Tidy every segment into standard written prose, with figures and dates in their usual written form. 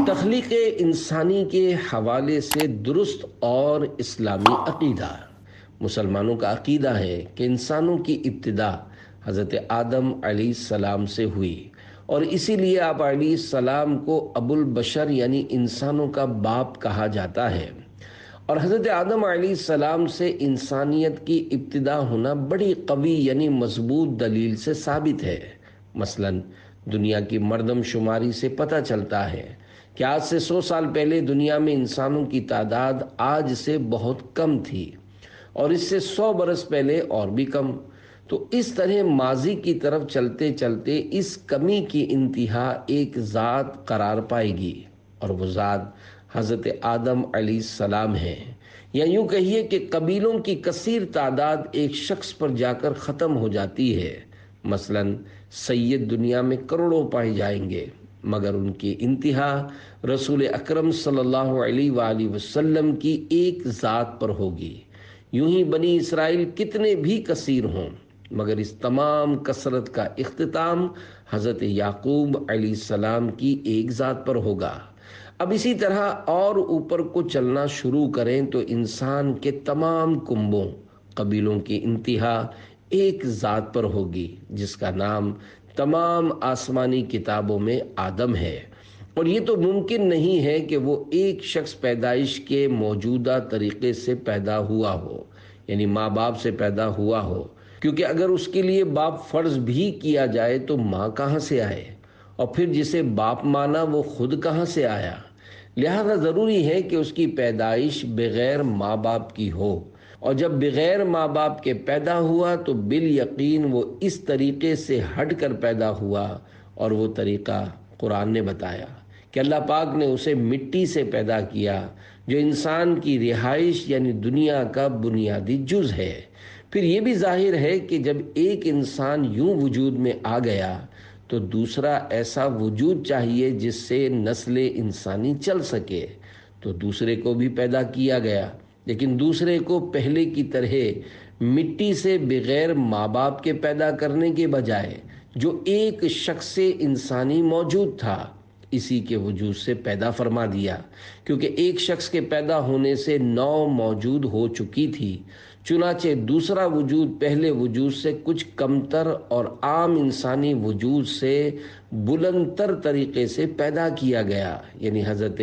تخلیق انسانی کے حوالے سے درست اور اسلامی عقیدہ۔ مسلمانوں کا عقیدہ ہے کہ انسانوں کی ابتدا حضرت آدم علیہ السلام سے ہوئی، اور اسی لیے آپ علیہ السلام کو ابو البشر یعنی انسانوں کا باپ کہا جاتا ہے۔ اور حضرت آدم علیہ السلام سے انسانیت کی ابتدا ہونا بڑی قوی یعنی مضبوط دلیل سے ثابت ہے۔ مثلا دنیا کی مردم شماری سے پتہ چلتا ہے کہ آج سے 100 سال پہلے دنیا میں انسانوں کی تعداد آج سے بہت کم تھی، اور اس سے 100 برس پہلے اور بھی کم۔ تو اس طرح ماضی کی طرف چلتے چلتے اس کمی کی انتہا ایک ذات قرار پائے گی، اور وہ ذات حضرت آدم علیہ السلام ہے۔ یا یوں کہیے کہ قبیلوں کی کثیر تعداد ایک شخص پر جا کر ختم ہو جاتی ہے۔ مثلا سید دنیا میں کروڑوں پائے جائیں گے، مگر ان کی انتہا رسول اکرم صلی اللہ علیہ وآلہ وسلم کی ایک ذات پر ہوگی۔ یوں ہی بنی اسرائیل کتنے بھی کثیر ہوں، مگر اس تمام کثرت کا اختتام حضرت یعقوب علیہ السلام کی ایک ذات پر ہوگا۔ اب اسی طرح اور اوپر کو چلنا شروع کریں تو انسان کے تمام کنبوں قبیلوں کی انتہا ایک ذات پر ہوگی، جس کا نام تمام آسمانی کتابوں میں آدم ہے۔ اور یہ تو ممکن نہیں ہے کہ وہ ایک شخص پیدائش کے موجودہ طریقے سے پیدا ہوا ہو، یعنی ماں باپ سے پیدا ہوا ہو، کیونکہ اگر اس کے لیے باپ فرض بھی کیا جائے تو ماں کہاں سے آئے، اور پھر جسے باپ مانا وہ خود کہاں سے آیا۔ لہذا ضروری ہے کہ اس کی پیدائش بغیر ماں باپ کی ہو، اور جب بغیر ماں باپ کے پیدا ہوا تو بالیقین وہ اس طریقے سے ہٹ کر پیدا ہوا، اور وہ طریقہ قرآن نے بتایا کہ اللہ پاک نے اسے مٹی سے پیدا کیا، جو انسان کی رہائش یعنی دنیا کا بنیادی جز ہے۔ پھر یہ بھی ظاہر ہے کہ جب ایک انسان یوں وجود میں آ گیا تو دوسرا ایسا وجود چاہیے جس سے نسل انسانی چل سکے، تو دوسرے کو بھی پیدا کیا گیا، لیکن دوسرے کو پہلے کی طرح مٹی سے بغیر ماں باپ کے پیدا کرنے کے بجائے جو ایک شخص انسانی موجود تھا اسی کے وجود سے پیدا فرما دیا، کیونکہ ایک شخص کے پیدا ہونے سے 9 موجود ہو چکی تھی۔ چنانچہ دوسرا وجود پہلے وجود سے کچھ کمتر اور عام انسانی وجود سے بلندتر طریقے سے پیدا کیا گیا، یعنی حضرت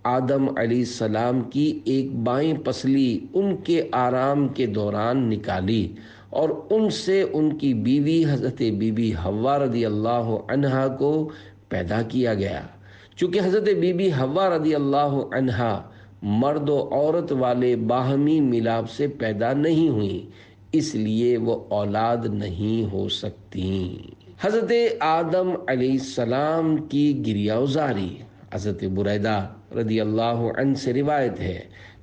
آدم علیہ السلام کی ایک بائیں پسلی ان کے آرام کے دوران نکالی، اور ان سے ان کی بیوی حضرت بی بی حوا رضی اللہ عنہا کو پیدا کیا گیا۔ چونکہ حضرت بی بی حوا رضی اللہ عنہا مرد و عورت والے باہمی ملاپ سے پیدا نہیں ہوئیں، اس لیے وہ اولاد نہیں ہو سکتی۔ حضرت آدم علیہ السلام کی گریہ وزاری حضرت بریدہ رضی اللہ عنہ سے روایت ہے،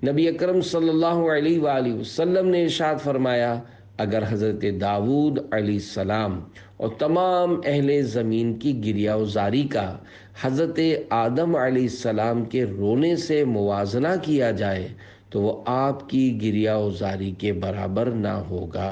نبی اکرم صلی اللہ علیہ وآلہ وسلم نے ارشاد فرمایا، اگر حضرت داؤد علیہ السلام اور تمام اہل زمین کی گریہ وزاری کا حضرت آدم علیہ السلام کے رونے سے موازنہ کیا جائے تو وہ آپ کی گریہ وزاری کے برابر نہ ہوگا۔